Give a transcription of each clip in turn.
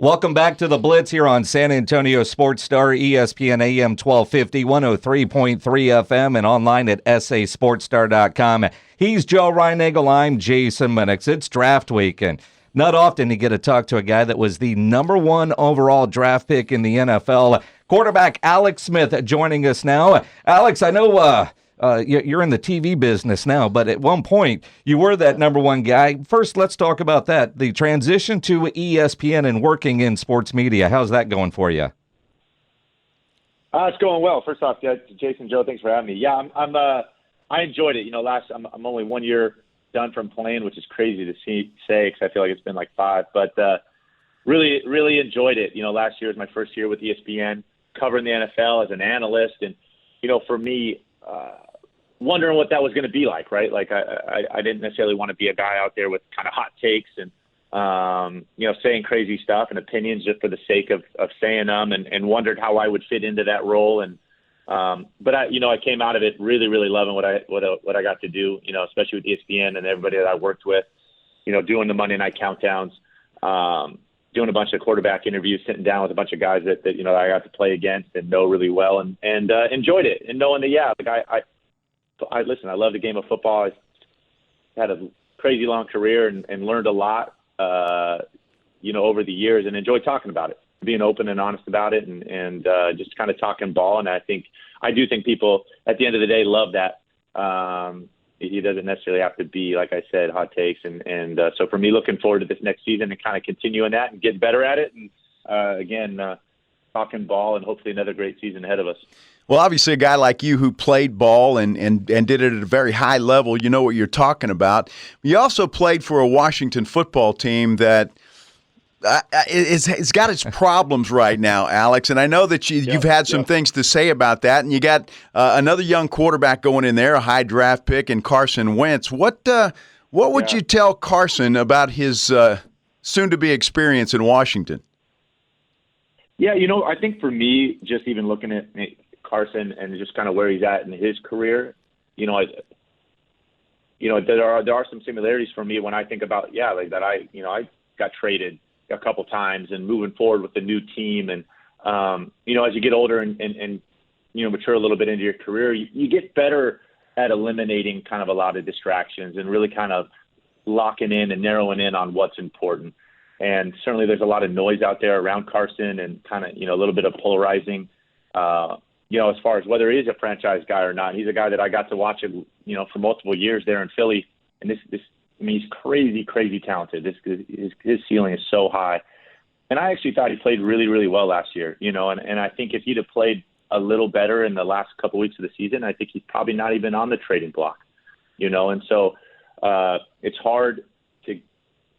Welcome back to the Blitz here on San Antonio Sports Star, ESPN AM 1250, 103.3 FM, and online at sasportstar.com. He's Joe Reinagel. I'm Jason Minnix. It's draft week, and not often you get to talk to a guy that was the number one overall draft pick in the NFL. Quarterback Alex Smith joining us now. Alex, I know you're in the TV business now, but at one point you were that number one guy. First, let's talk about that. The transition to ESPN and working in sports media. How's that going for you? It's going well. First off, Jason, Joe, thanks for having me. Yeah, I enjoyed it. I'm only 1 year done from playing, which is crazy to say because I feel like it's been like 5. But really, really enjoyed it. Last year was my first year with ESPN, covering the NFL as an analyst, and for me, wondering what that was going to be like, right? Like I didn't necessarily want to be a guy out there with kind of hot takes and saying crazy stuff and opinions just for the sake of saying them, and wondered how I would fit into that role. And but I came out of it really, really loving what I got to do, especially with ESPN and everybody that I worked with, doing the Monday night countdowns, doing a bunch of quarterback interviews, sitting down with a bunch of guys that I got to play against and know really well, and enjoyed it. And knowing that, listen, I love the game of football. I had a crazy long career and learned a lot, over the years, and enjoyed talking about it, being open and honest about it, and just kind of talking ball. And I do think people at the end of the day love that. It doesn't necessarily have to be, like I said, hot takes. And so for me, looking forward to this next season and kind of continuing that and getting better at it. And again, talking ball, and hopefully another great season ahead of us. Well, obviously a guy like you who played ball and did it at a very high level, you know what you're talking about. You also played for a Washington football team that it's got its problems right now, Alex. And I know that you've had some things to say about that. And you got another young quarterback going in there, a high draft pick, in Carson Wentz. What would you tell Carson about his soon-to-be experience in Washington? Yeah, I think for me, just even looking at Carson and just kind of where he's at in his career, there are some similarities for me when I think about that I got traded a couple times and moving forward with the new team, and as you get older and mature a little bit into your career, you get better at eliminating kind of a lot of distractions and really kind of locking in and narrowing in on what's important. And certainly there's a lot of noise out there around Carson and kind of a little bit of polarizing. As far as whether he is a franchise guy or not, he's a guy that I got to watch it, for multiple years there in Philly. And he's crazy, crazy talented. His ceiling is so high. And I actually thought he played really, really well last year, and I think if he'd have played a little better in the last couple weeks of the season, I think he's probably not even on the trading block, and so it's hard to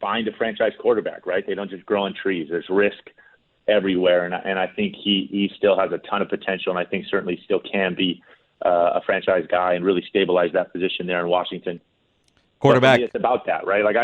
find a franchise quarterback, right? They don't just grow on trees. There's risk everywhere, and I think he still has a ton of potential, and I think certainly still can be a franchise guy and really stabilize that position there in Washington. Quarterback. It's about that, right? Like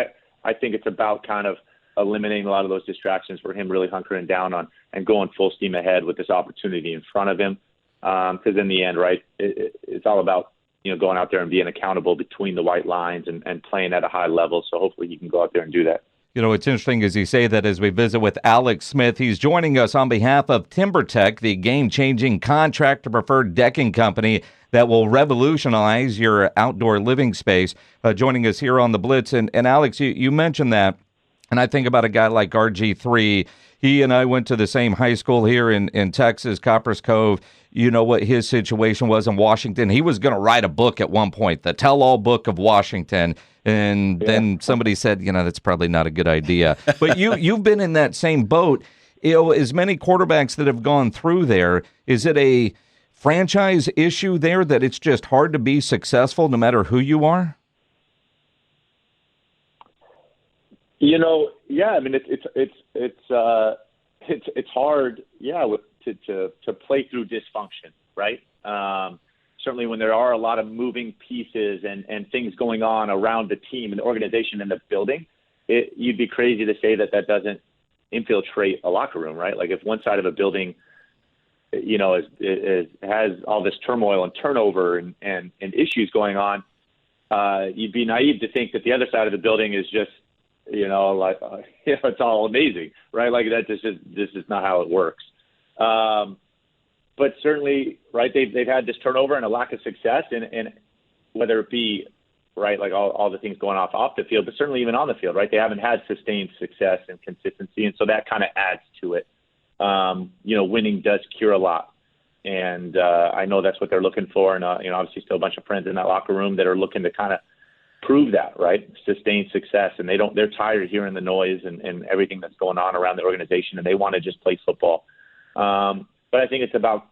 I think it's about kind of eliminating a lot of those distractions for him, really hunkering down on and going full steam ahead with this opportunity in front of him. Because in the end, right, it's all about going out there and being accountable between the white lines and playing at a high level. So hopefully he can go out there and do that. It's interesting as you say that as we visit with Alex Smith. He's joining us on behalf of TimberTech, the game-changing contractor-preferred decking company that will revolutionize your outdoor living space. Joining us here on the Blitz. And Alex, you mentioned that, and I think about a guy like RG3. He and I went to the same high school here in Texas, Copperas Cove. You know what his situation was in Washington. He was going to write a book at one point, the tell-all book of Washington. And then somebody said, that's probably not a good idea. But you've been in that same boat. As many quarterbacks that have gone through there, is it a franchise issue there that it's just hard to be successful no matter who you are? Yeah. I mean, it's hard. Yeah, to play through dysfunction, right? Certainly when there are a lot of moving pieces and things going on around the team and the organization and the building, you'd be crazy to say that doesn't infiltrate a locker room, right? Like if one side of a building, has all this turmoil and turnover and issues going on, you'd be naive to think that the other side of the building is just it's all amazing, right? Like that this is not how it works. But certainly, right, they've had this turnover and a lack of success, and whether it be, right, like all the things going off the field, but certainly even on the field, right, they haven't had sustained success and consistency, and so that kind of adds to it. Winning does cure a lot, and I know that's what they're looking for, and obviously still a bunch of friends in that locker room that are looking to kind of prove that, right, sustained success, and they're tired of hearing the noise and everything that's going on around the organization, and they want to just play football. But I think it's about,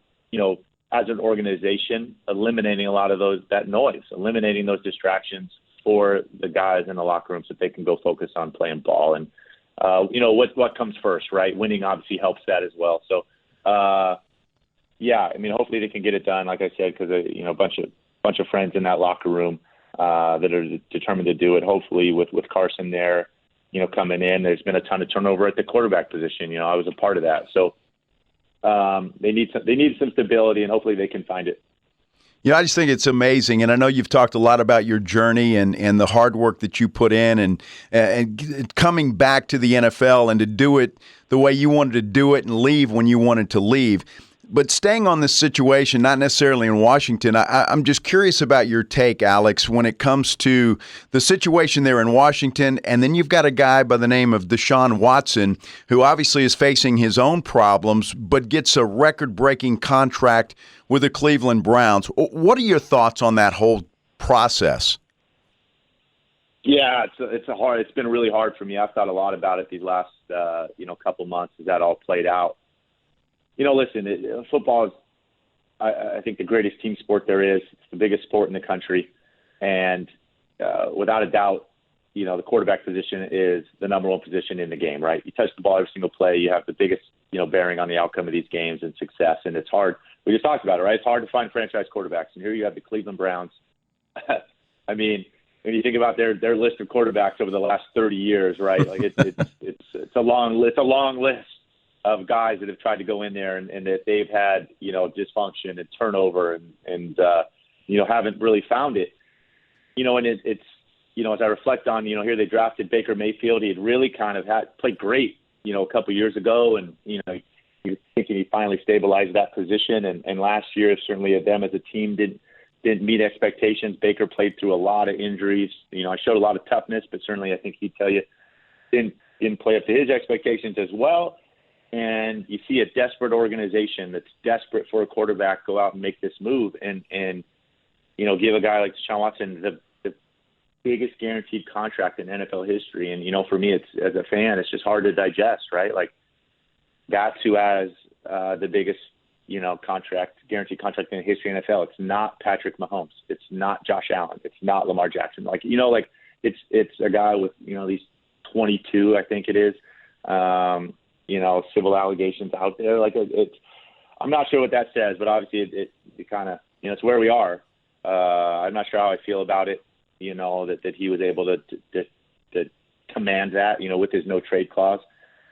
as an organization, eliminating a lot of that noise, eliminating those distractions for the guys in the locker room so that they can go focus on playing ball. And, what comes first, right? Winning obviously helps that as well. So, hopefully they can get it done, like I said, because, a bunch of friends in that locker room that are determined to do it. Hopefully with Carson there, coming in, there's been a ton of turnover at the quarterback position. I was a part of that. So, they need some stability, and hopefully they can find it. I just think it's amazing, and I know you've talked a lot about your journey and the hard work that you put in, and coming back to the NFL and to do it the way you wanted to do it and leave when you wanted to leave. But staying on this situation, not necessarily in Washington, I'm just curious about your take, Alex, when it comes to the situation there in Washington, and then you've got a guy by the name of Deshaun Watson, who obviously is facing his own problems, but gets a record-breaking contract with the Cleveland Browns. What are your thoughts on that whole process? Yeah, it's been really hard for me. I've thought a lot about it these last couple months as that all played out. Listen, football is, I think, the greatest team sport there is. It's the biggest sport in the country. And without a doubt, the quarterback position is the number one position in the game, right? You touch the ball every single play. You have the biggest, bearing on the outcome of these games and success. And it's hard. We just talked about it, right? It's hard to find franchise quarterbacks. And here you have the Cleveland Browns. I mean, when you think about their list of quarterbacks over the last 30 years, right? Like it's a long list of guys that have tried to go in there and that they've had, dysfunction and turnover and haven't really found it. And it's as I reflect on, here they drafted Baker Mayfield. He had really kind of played great, a couple years ago. And, you're thinking he finally stabilized that position. And last year, certainly them as a team didn't meet expectations. Baker played through a lot of injuries. I showed a lot of toughness, but certainly I think he'd tell you didn't play up to his expectations as well. And you see a desperate organization that's desperate for a quarterback go out and make this move and give a guy like Deshaun Watson the biggest guaranteed contract in NFL history. And, for me, it's as a fan, it's just hard to digest, right? Like that's who has the biggest, guaranteed contract in the history of NFL. It's not Patrick Mahomes. It's not Josh Allen. It's not Lamar Jackson. It's a guy with, these 22, I think it is, civil allegations out there. I'm not sure what that says, but obviously it kind of, it's where we are. I'm not sure how I feel about it, that he was able to command that, with his no trade clause.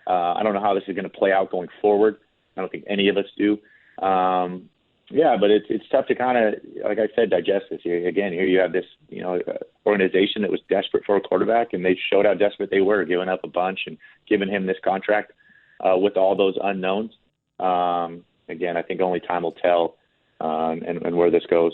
I don't know how this is going to play out going forward. I don't think any of us do. But it's tough to kind of, like I said, digest this here. Again, here you have this, organization that was desperate for a quarterback, and they showed how desperate they were, giving up a bunch and giving him this contract. With all those unknowns, again, I think only time will tell and where this goes.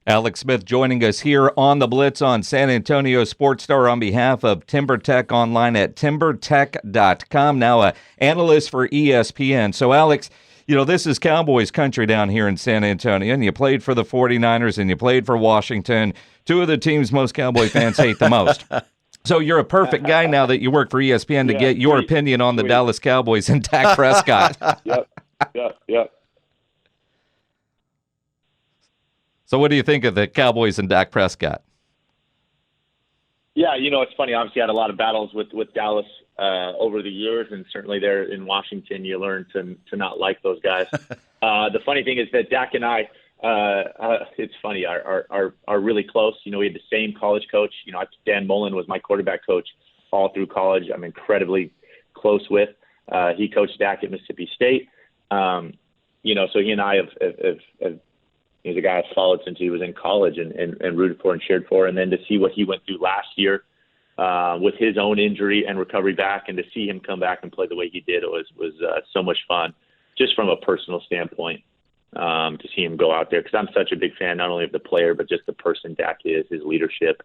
Alex Smith joining us here on The Blitz on San Antonio Sports Star on behalf of TimberTech online at timbertech.com, now an analyst for ESPN. So, Alex, this is Cowboys country down here in San Antonio, and you played for the 49ers and you played for Washington, two of the teams most Cowboy fans hate the most. So you're a perfect guy now that you work for ESPN to get your opinion on the Dallas Cowboys and Dak Prescott. Yep. So what do you think of the Cowboys and Dak Prescott? Yeah, it's funny. Obviously, I had a lot of battles with Dallas over the years, and certainly there in Washington, you learn to not like those guys. The funny thing is that Dak and I, it's funny, are really close. We had the same college coach. Dan Mullen was my quarterback coach all through college. I'm incredibly close with. He coached Dak at Mississippi State. So he and I have he's a guy I've followed since he was in college and rooted for and cheered for. And then to see what he went through last year, with his own injury and recovery back, and to see him come back and play the way he did was so much fun, just from a personal standpoint, to see him go out there. Because I'm such a big fan, not only of the player, but just the person Dak is, his leadership,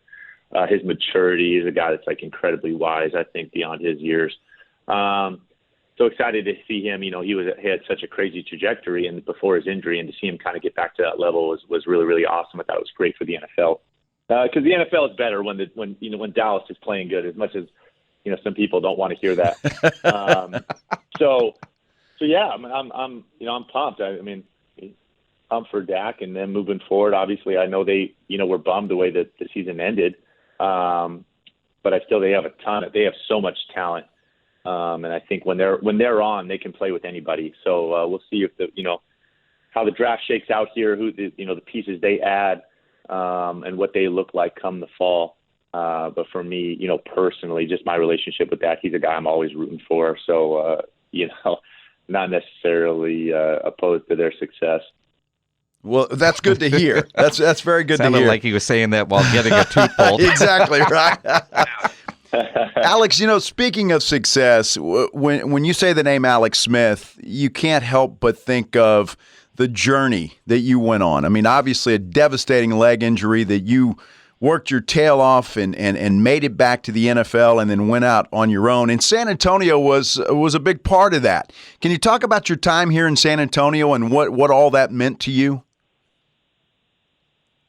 his maturity. He's a guy that's like incredibly wise, I think, beyond his years. So excited to see him. He had such a crazy trajectory and before his injury, and to see him kind of get back to that level was really, really awesome. I thought it was great for the NFL. Because the NFL is better when Dallas is playing good, as much as some people don't want to hear that. So yeah, I'm pumped. I mean, pumped for Dak, and then moving forward. Obviously, I know they were bummed the way that the season ended, but they have they have so much talent, and I think when they're on, they can play with anybody. So we'll see if how the draft shakes out here, who the pieces they add. And what they look like come the fall. But for me, personally, just my relationship with Dak, he's a guy I'm always rooting for. So, not necessarily opposed to their success. Well, that's good to hear. That's very good to hear. Sounded like he was saying that while getting a tooth pulled. Exactly, right. Alex, speaking of success, when you say the name Alex Smith, you can't help but think of the journey that you went on. I mean, obviously a devastating leg injury that you worked your tail off and made it back to the NFL and then went out on your own. And San Antonio was a big part of that. Can you talk about your time here in San Antonio and what all that meant to you?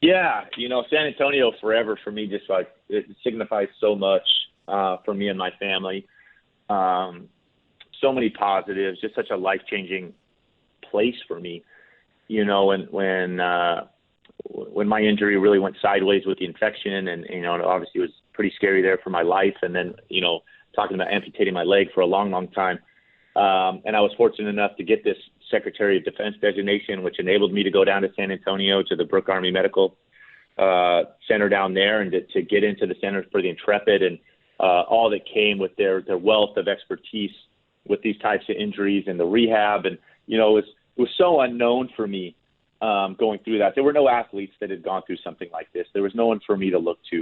Yeah, San Antonio forever for me, just like it signifies so much for me and my family. So many positives, just such a life-changing place for me. When my injury really went sideways with the infection, and obviously it was pretty scary there for my life, and then talking about amputating my leg for a long, long time, and I was fortunate enough to get this Secretary of Defense designation, which enabled me to go down to San Antonio to the Brooke Army Medical Center down there, and to get into the Center for the Intrepid, and all that came with their wealth of expertise with these types of injuries and the rehab, and it was so unknown for me going through that. There were no athletes that had gone through something like this. There was no one for me to look to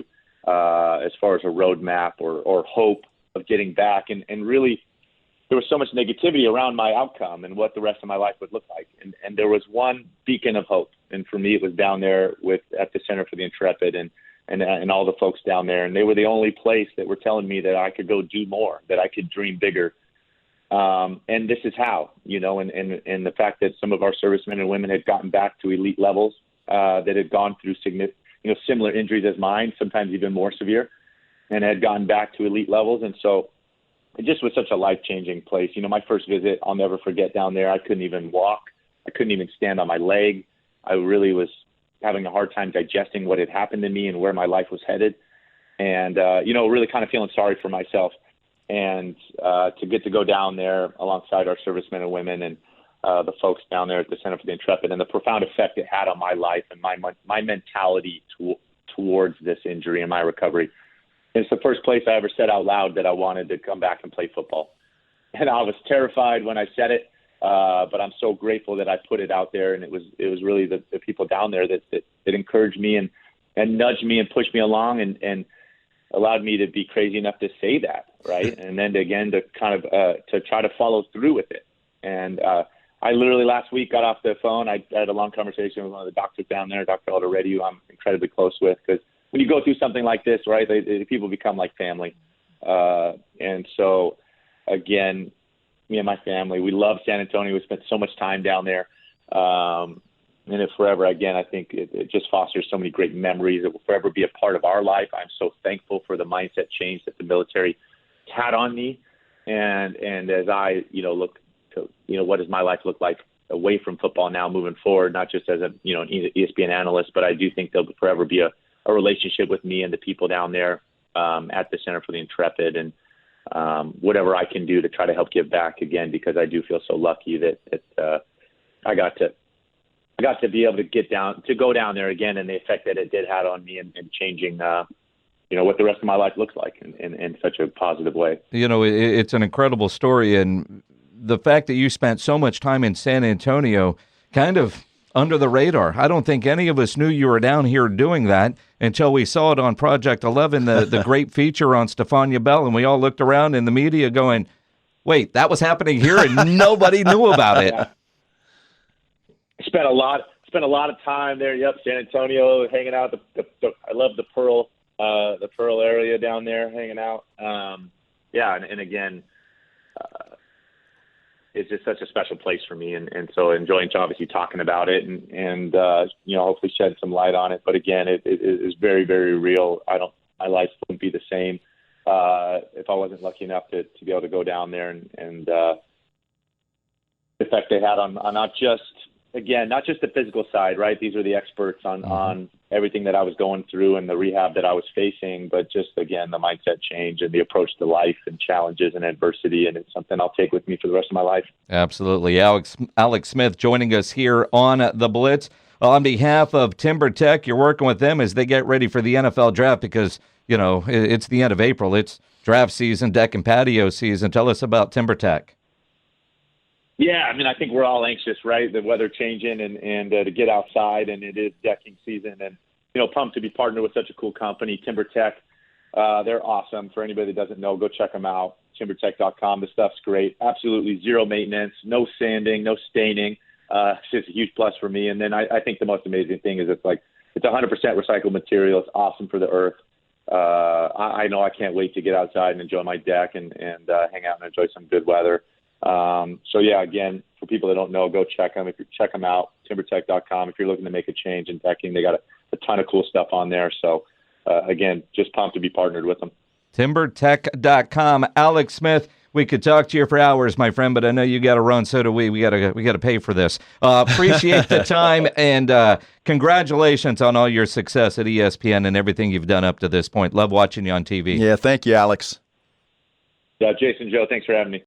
as far as a roadmap or hope of getting back. And really, there was so much negativity around my outcome and what the rest of my life would look like. And there was one beacon of hope. And for me, it was down there at the Center for the Intrepid and all the folks down there. And they were the only place that were telling me that I could go do more, that I could dream bigger. And this is how, and the fact that some of our servicemen and women had gotten back to elite levels, that had gone through similar injuries as mine, sometimes even more severe, and had gone back to elite levels. And so it just was such a life-changing place. My first visit, I'll never forget down there. I couldn't even walk. I couldn't even stand on my leg. I really was having a hard time digesting what had happened to me and where my life was headed. And, really kind of feeling sorry for myself. And to get to go down there alongside our servicemen and women and the folks down there at the Center for the Intrepid, and the profound effect it had on my life and my mentality towards this injury and my recovery. It's the first place I ever said out loud that I wanted to come back and play football. And I was terrified when I said it, but I'm so grateful that I put it out there. And it was really the people down there that encouraged me and nudged me and pushed me along and allowed me to be crazy enough to say that, right? And then to kind of to try to follow through with it. And I literally last week got off the phone. I had a long conversation with one of the doctors down there, Dr. Alderetti, who I'm incredibly close with, because when you go through something like this, right, people become like family. And so, again, me and my family, we love San Antonio. We spent so much time down there. And it forever, again, I think it just fosters so many great memories. It will forever be a part of our life. I'm so thankful for the mindset change that the military had on me. And as I, look to, what does my life look like away from football now moving forward, not just as an ESPN analyst, but I do think there'll forever be a relationship with me and the people down there at the Center for the Intrepid, and whatever I can do to try to help give back again, because I do feel so lucky that I got to be able to go down there again, and the effect that it did have on me and changing, what the rest of my life looks like in such a positive way. It's an incredible story, and the fact that you spent so much time in San Antonio kind of under the radar. I don't think any of us knew you were down here doing that until we saw it on Project 11, the great feature on Stephania Bell, and we all looked around in the media going, wait, that was happening here and nobody knew about it. Yeah. Spent a lot of time there. Yep, San Antonio, hanging out. I love the Pearl area down there, hanging out. And again, it's just such a special place for me, and so enjoying obviously talking about it and hopefully shed some light on it. But again, it is very, very real. My life wouldn't be the same if I wasn't lucky enough to be able to go down there and the effect they had on not just the physical side, right? These are the experts on everything that I was going through and the rehab that I was facing, but just, again, the mindset change and the approach to life and challenges and adversity, and it's something I'll take with me for the rest of my life. Absolutely. Alex Smith joining us here on The Blitz. On behalf of Timber Tech, you're working with them as they get ready for the NFL draft because, it's the end of April. It's draft season, deck and patio season. Tell us about Timber Tech. Yeah, I think we're all anxious, right? The weather changing and to get outside, and it is decking season. And, pumped to be partnered with such a cool company, Timber Tech. They're awesome. For anybody that doesn't know, go check them out, timbertech.com. The stuff's great. Absolutely zero maintenance, no sanding, no staining. It's just a huge plus for me. And then I think the most amazing thing is it's 100% recycled material. It's awesome for the earth. I know I can't wait to get outside and enjoy my deck and hang out and enjoy some good weather. Again, for people that don't know, go check them. If you check them out, timbertech.com. If you're looking to make a change in decking, they got a ton of cool stuff on there. So, again, just pumped to be partnered with them. Timbertech.com. Alex Smith, we could talk to you for hours, my friend, but I know you got to run. So do we. We got to pay for this. Appreciate the time and congratulations on all your success at ESPN and everything you've done up to this point. Love watching you on TV. Yeah, thank you, Alex. Yeah, Jason, Joe, thanks for having me.